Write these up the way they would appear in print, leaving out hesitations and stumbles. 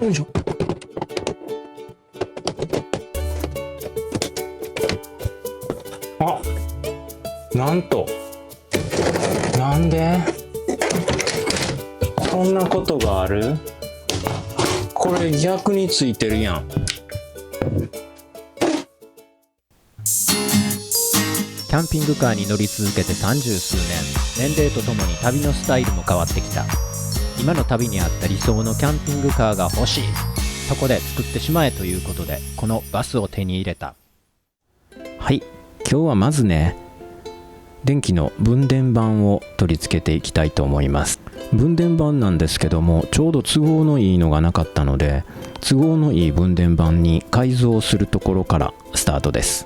よいしょ。あ、なんと、なんでこんなことがある？これ逆についてるやん。キャンピングカーに乗り続けて30数年、年齢とともに旅のスタイルも変わってきた。今の旅に合った理想のキャンピングカーが欲しい。そこで作ってしまえということで、このバスを手に入れた。はい、今日はまずね、電気の分電盤を取り付けていきたいと思います。分電盤なんですけども、ちょうど都合のいいのがなかったので、都合のいい分電盤に改造するところからスタートです。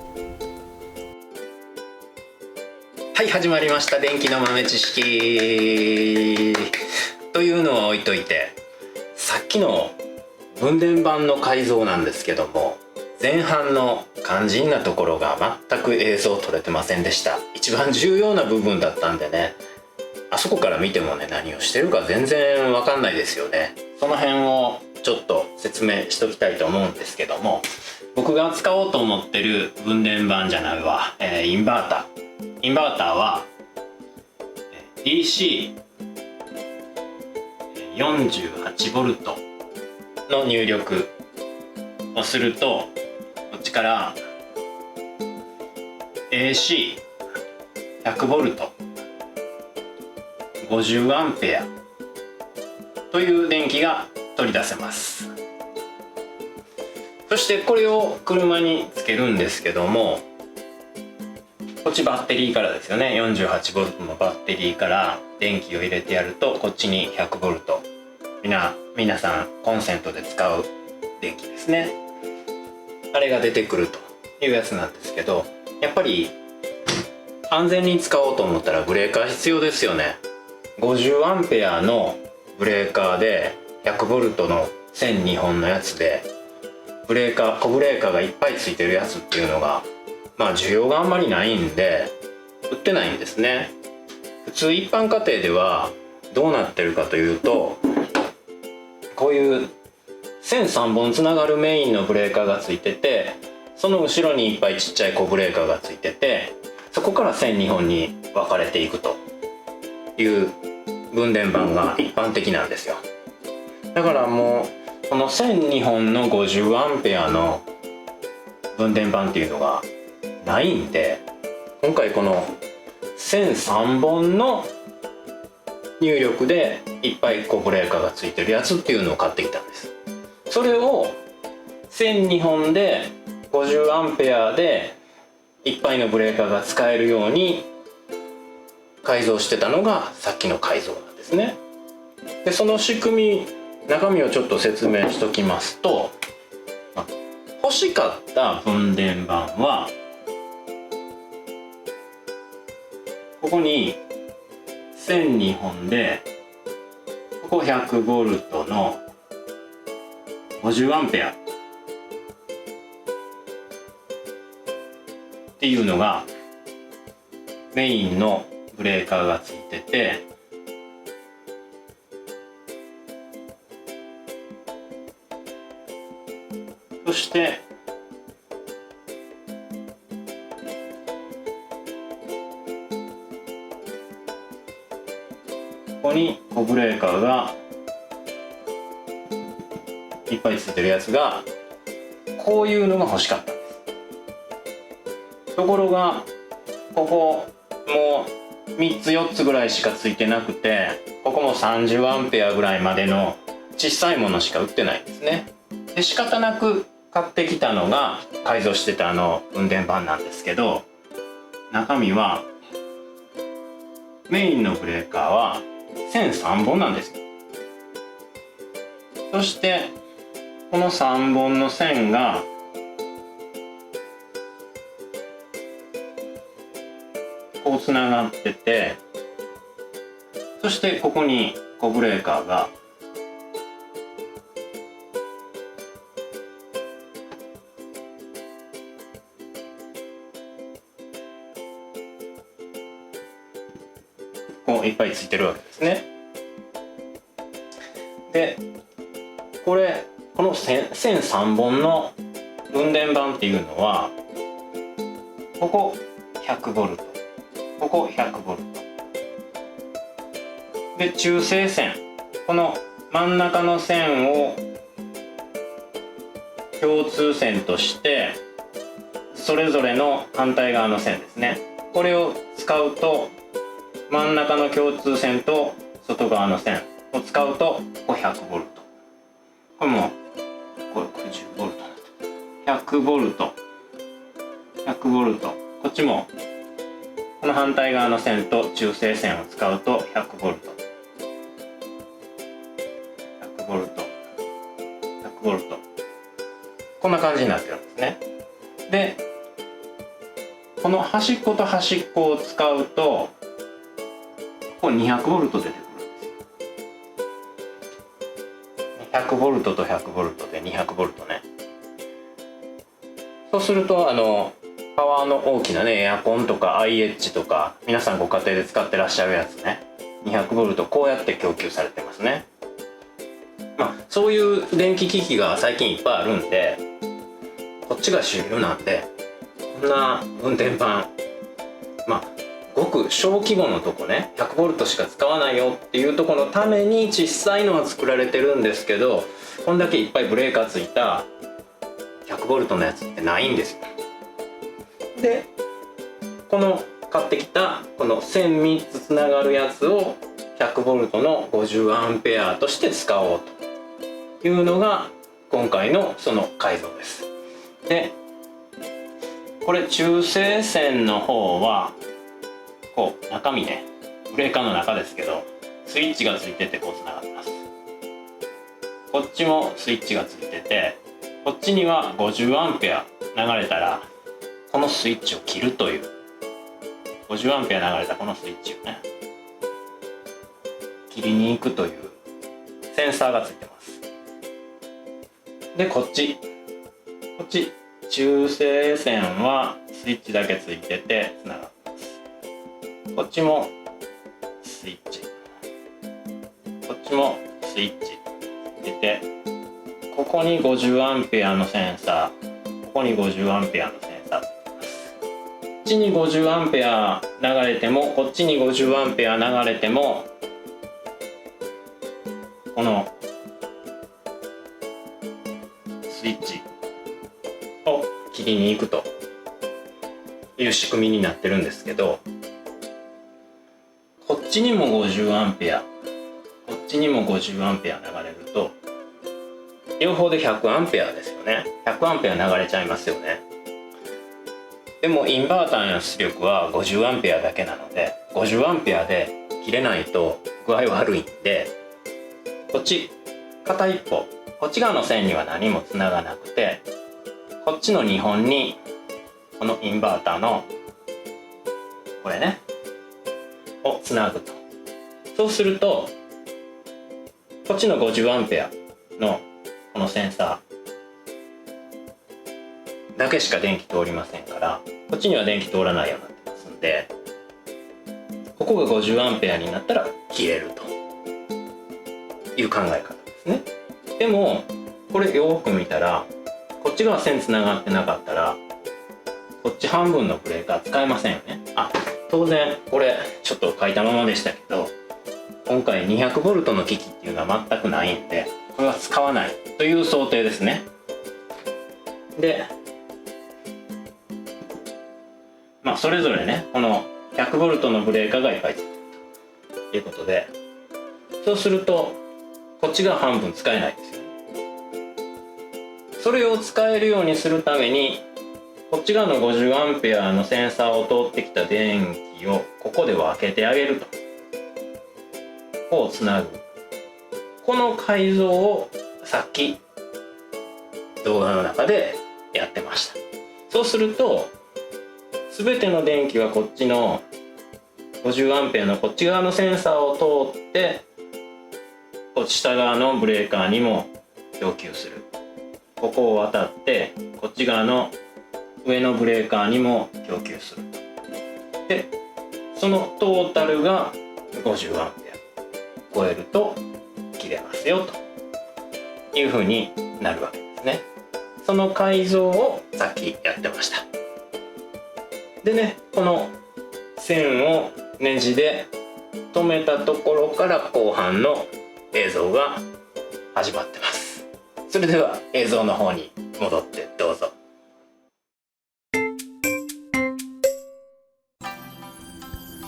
はい、始まりました。電気の豆知識というのは置いといて、さっきの分電盤の改造なんですけども、前半の肝心なところが全く映像撮れてませんでした。一番重要な部分だったんでね、あそこから見てもね、何をしてるか全然わかんないですよね。その辺をちょっと説明しときたいと思うんですけども、僕が使おうと思ってる分電盤じゃないわ、インバーターは DC48V の入力をすると、こっちから AC100V 50A という電気が取り出せます。そしてこれを車につけるんですけども、こっちバッテリーからですよね。 48V のバッテリーから電気を入れてやると、こっちに 100V、 皆さんコンセントで使う電気ですね、あれが出てくるというやつなんですけど、やっぱり安全に使おうと思ったらブレーカー必要ですよね。 50A のブレーカーで 100V の線2本のやつで、小ブレーカーがいっぱいついてるやつっていうのが需要があんまりないんで売ってないんですね。普通一般家庭ではどうなってるかというと、こういう線3本つながるメインのブレーカーがついてて、その後ろにいっぱいちっちゃい小ブレーカーがついてて、そこから線2本に分かれていくという分電盤が一般的なんですよ。だからもうこの線2本の 50A の分電盤っていうのがないんで、今回この線3本の入力でいっぱい小ブレーカーがついてるやつっていうのを買ってきたんです。それを線2本で 50A でいっぱいのブレーカーが使えるように改造してたのがさっきの改造なんですね。でその仕組み、中身をちょっと説明しときますと、欲しかった分電盤はここに線2本で、ここ 100V の 50A っていうのがメインのブレーカーがついてて、そしてここに小ブレーカーがいっぱいついてるやつが、こういうのが欲しかったんです。ところがここもう3つ4つぐらいしかついてなくて、ここも 30A ぐらいまでの小さいものしか売ってないんですね。で仕方なく買ってきたのが改造してた分電盤なんですけど、中身はメインのブレーカーは線3本なんです。そしてこの3本の線がこうつながってて、そしてここに小ブレーカーがこういっぱいついてるわけですね。でこれこの線3本の分電盤っていうのはここ 100V、 ここ 100V で、中性線、この真ん中の線を共通線としてそれぞれの反対側の線ですね、これを使うと真ん中の共通線と外側の線を使うとここ 100V、 これもこれ 10V になって 100V、 100V、 こっちもこの反対側の線と中性線を使うと 100V、 100V、 こんな感じになってるんですね。でこの端っこと端っこを使うとここ 200V 出てくるんですよ。 100V と 100V で 200V ね。そうするとパワーの大きなねエアコンとか IH とか皆さんご家庭で使ってらっしゃるやつね、 200V こうやって供給されてますね。そういう電気機器が最近いっぱいあるんで、こっちが主流なんで、こんな分電盤ごく小規模のとこね 100V しか使わないよっていうところのために小さいのは作られてるんですけど、こんだけいっぱいブレーカーついた 100V のやつってないんですよ。でこの買ってきたこの線3つつながるやつを 100V の 50A として使おうというのが今回のその改造です。でこれ中性線の方はこう中身ねブレーカーの中ですけどスイッチがついててこうつながってます。こっちもスイッチがついてて、こっちには 50A 流れたらこのスイッチを切るという 50A 流れたこのスイッチをね切りに行くというセンサーがついてます。でこっち中性線はスイッチだけついててつながってます。こっちもスイッチ、こっちもスイッチついてて、ここに 50A のセンサー、ここに 50A のセンサーついてます。こっちに 50A 流れてもこっちに 50A 流れてもこのスイッチを切りに行くという仕組みになってるんですけど、こっちにも 50A こっちにも 50A 流れると両方で 100A ですよね。 100A 流れちゃいますよね。でもインバーターの出力は 50A だけなので 50A で切れないと具合悪いんで、こっち片一方こっち側の線には何もつながなくて、こっちの2本にこのインバーターのこれねをつなぐと。そうするとこっちの 50A のこのセンサーだけしか電気通りませんから、こっちには電気通らないようになってますんで、ここが 50A になったら切れるという考え方ですね。でもこれよく見たらこっち側線つながってなかったらこっち半分のブレーカー使えませんよね。当然これちょっと書いたままでしたけど、今回 200V の機器っていうのは全くないんでこれは使わないという想定ですね。でそれぞれねこの 100V のブレーカーがいっぱいついてるということで、そうするとこっちが半分使えないですよね。それを使えるようにするためにこっち側の 50A のセンサーを通ってきた電気をここで分けてあげると、こうつなぐ、この改造をさっき動画の中でやってました。そうすると全ての電気はこっちの 50A のこっち側のセンサーを通ってこっち下側のブレーカーにも供給する。ここを渡ってこっち側の上のブレーカーにも供給すると。でそのトータルが 50A 超えると切れますよという風になるわけですね。その改造をさっきやってました。でね、この線をネジで止めたところから後半の映像が始まってます。それでは映像の方に戻ってどうぞ。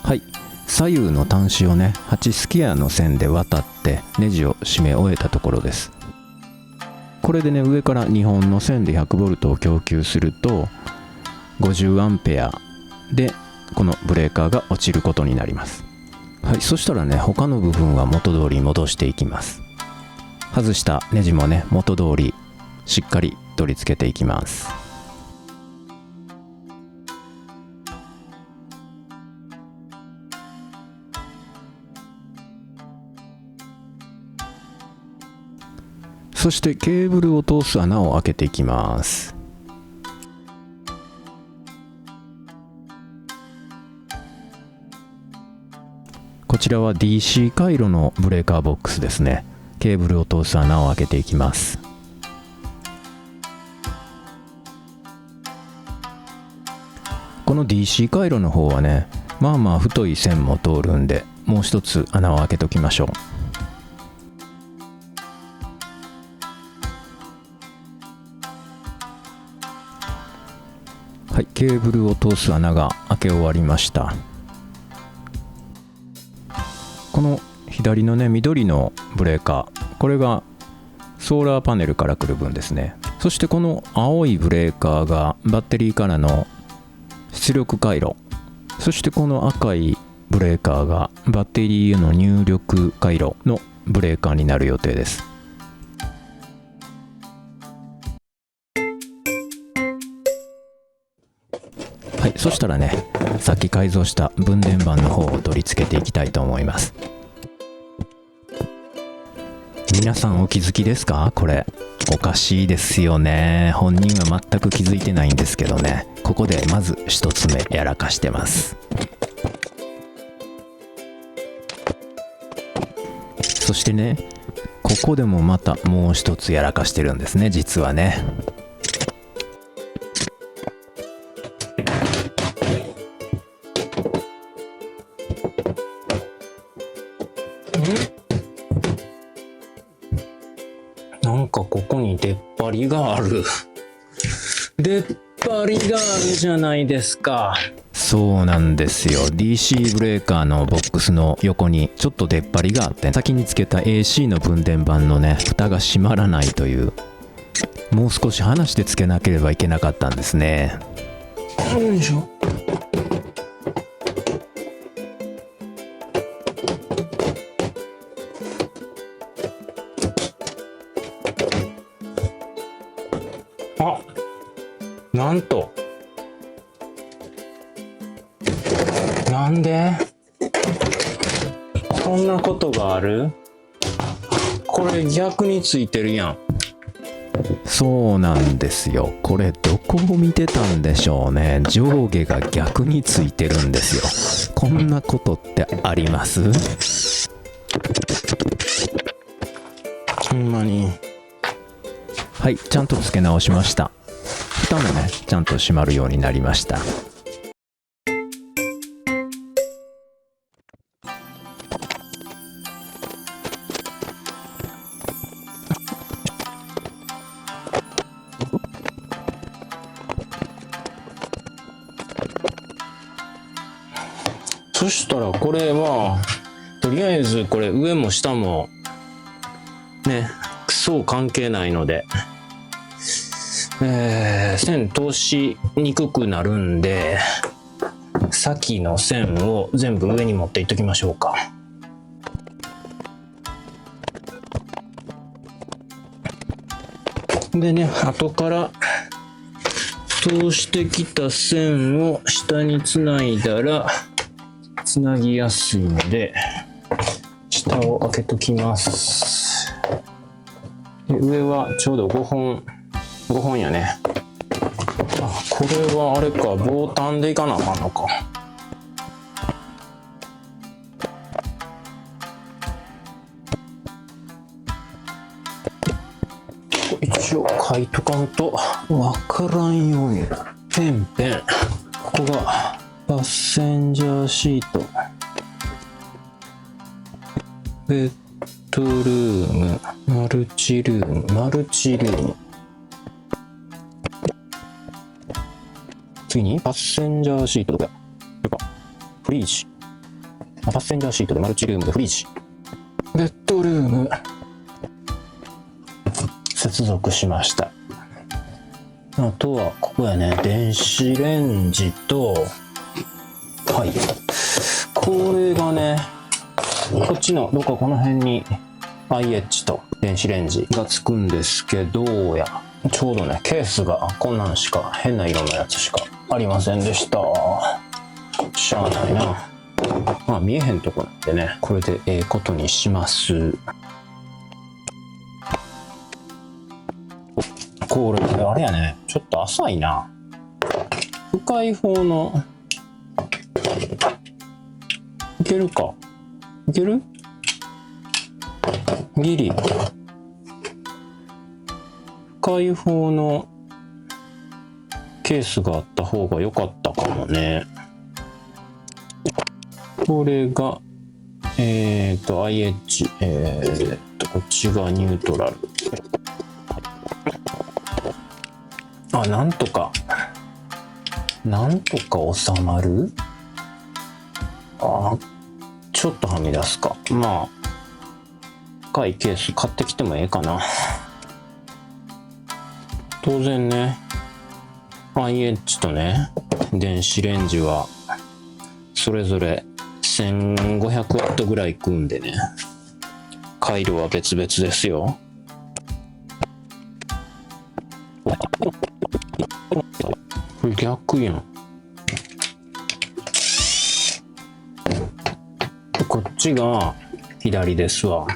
はい、左右の端子をね8スキヤの線で渡ってネジを締め終えたところです。これでね、上から2本の線で 100V を供給すると 50A でこのブレーカーが落ちることになります。はい、そしたらね、他の部分は元通りに戻していきます。外したネジもね、元通りしっかり取り付けていきます。そしてケーブルを通す穴を開けていきます。こちらは DC 回路のブレーカーボックスですね。ケーブルを通す穴を開けていきます。この DC 回路の方はね、まあまあ太い線も通るんで、もう一つ穴を開けておきましょう。はい、ケーブルを通す穴が開け終わりました。この左のね、緑のブレーカー、これがソーラーパネルから来る分ですね。そしてこの青いブレーカーがバッテリーからの出力回路、そしてこの赤いブレーカーがバッテリーへの入力回路のブレーカーになる予定です。はい、そしたらね、さっき改造した分電盤の方を取り付けていきたいと思います。皆さんお気づきですか？これおかしいですよね。本人は全く気づいてないんですけどね、ここでまず一つ目やらかしてます。そしてね、ここでもまたもう一つやらかしてるんですね、実はね。なんかここに出っ張りがある。出っ張りがあるじゃないですか。そうなんですよ。 DC ブレーカーのボックスの横にちょっと出っ張りがあって、先につけた AC の分電盤のね、蓋が閉まらないという、もう少し離してつけなければいけなかったんですね。よいしょ。あ、なんと、なんでそんなことがある？これ逆についてるやん。そうなんですよ。これどこを見てたんでしょうね。上下が逆についてるんですよ。こんなことってあります？ほんまに。はい、ちゃんと付け直しました。蓋もね、ちゃんと閉まるようになりました。そしたらこれはとりあえずこれ上も下もね、そう関係ないので、線通しにくくなるんで、先の線を全部上に持っていっときましょうか。でね、後から通してきた線を下につないだらつなぎやすいので、下を開けときます。で、上はちょうど5本やね。あ、これはあれか、棒タンでいかなあかんのか。一応書いとかんとわからんように。ペン。ここがパッセンジャーシート。ベッドルーム、マルチルーム。次にパッセンジャーシートとか、フリージ。パッセンジャーシートでマルチルームでフリージ。ベッドルーム。接続しました。あとはここやね、電子レンジと、はい。これがね、こっちのどっかこの辺に IH と電子レンジがつくんですけど、ちょうどね、ケースがこんなんしか、変な色のやつしかありませんでした。しゃあないな。まあ見えへんとこなんでね、これでことにします。これあれやね、ちょっと浅いな。深い方のいけるか、いける？ギリ深い方のケースがあった方が良かったかもね。これがIH、こっちがニュートラル。あ、なんとか収まる。ちょっとはみ出すか。まあ深いケース買ってきてもええかな。当然ね、 IH とね電子レンジはそれぞれ1500ワットぐらいいくんでね、回路は別々ですよ。これ逆やん。こっちが左ですわ。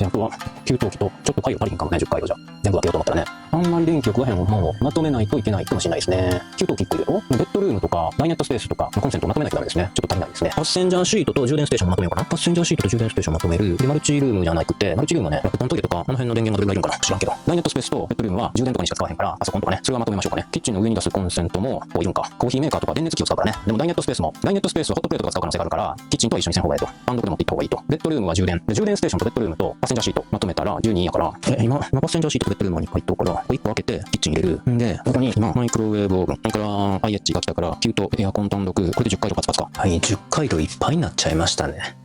あとは給湯器とちょっと回路足りひんかもね。10回路じゃ全部開けようと思ったらね、あんまり電気を食わへんものをまとめないといけないかもしれないですね。給湯器1個入れるとベッドルームとかダイネットスペースとかコンセントをまとめないとダメですね。ちょっと足りないですね。パッセンジャーシートと充電ステーションもまとめようかな。パッセンジャーシートと充電ステーションまとめる。でマルチルームじゃなくて、マルチルームはね、ラップトントイレとかあの辺の電源がどれぐらいいるんかな知らんけど、ダイネットスペースとベッドルームは充電とかにしか使わへんから、パソコンとかね、それはまとめましょうかね。キッチンの上に出すコンセントもこういるんか。コーヒーメーカーとか電熱器を使うからね。でもダイネットスペースはホットプレートとか使う可能性があるから、キッチンとは一緒にせん方がいいと。バンドで持っていった方がいいと。ベッドルームは充電で、充電ステーションとベッドルームとパッセンジャーシートまとめたら12やから、今パッセンジャーシートとベッドルームに入っとくから、1個開けてキッチン入れる。んでここに今マイクロウェーブオーブン、それから IH が来たから給湯、エアコン単独、これで10回路パツパツか。はい、10回路いっぱいになっちゃいましたね。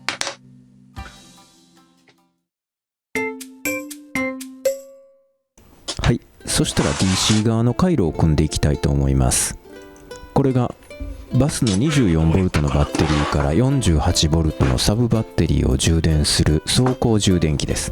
はい、そしたら DC 側の回路を組んでいきたいと思います。これがバスの 24V のバッテリーから 48V のサブバッテリーを充電する走行充電器です。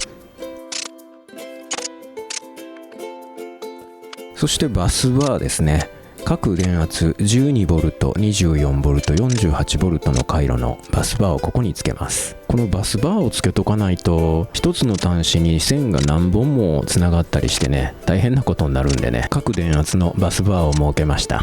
そしてバスバーですね。各電圧 12V、24V、48V の回路のバスバーをここにつけます。このバスバーをつけとかないと、一つの端子に線が何本もつながったりしてね、大変なことになるんでね、各電圧のバスバーを設けました。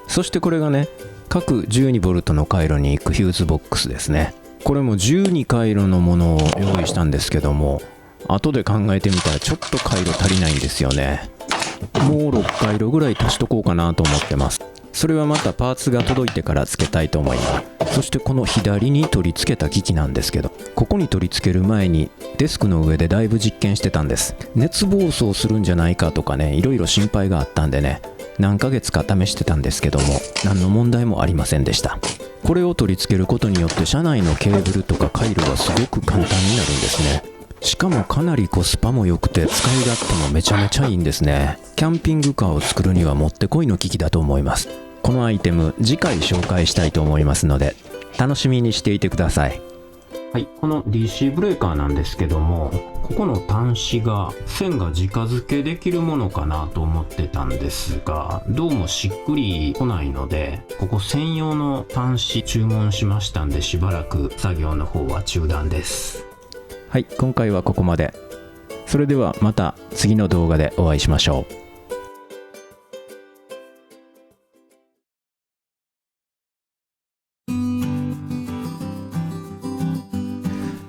そしてこれがね、各 12V の回路に行くヒューズボックスですね。これも12回路のものを用意したんですけども、後で考えてみたらちょっと回路足りないんですよね。もう6回路ぐらい足しとこうかなと思ってます。それはまたパーツが届いてから付けたいと思います。そしてこの左に取り付けた機器なんですけど、ここに取り付ける前にデスクの上でだいぶ実験してたんです。熱暴走するんじゃないかとかね、いろいろ心配があったんでね、何ヶ月か試してたんですけども、何の問題もありませんでした。これを取り付けることによって車内のケーブルとか回路がすごく簡単になるんですね。しかもかなりコスパも良くて使い勝手もめちゃめちゃいいんですね。キャンピングカーを作るにはもってこいの機器だと思います。このアイテム次回紹介したいと思いますので楽しみにしていてください。はい、この DC ブレーカーなんですけども、ここの端子が線が直付けできるものかなと思ってたんですが、どうもしっくりこないので、ここ専用の端子注文しましたんで、しばらく作業の方は中断です。はい、今回はここまで。それではまた次の動画でお会いしましょう。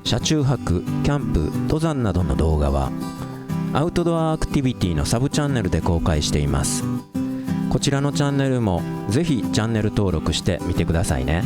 車中泊、キャンプ、登山などの動画はアウトドアアクティビティのサブチャンネルで公開しています。こちらのチャンネルもぜひチャンネル登録してみてくださいね。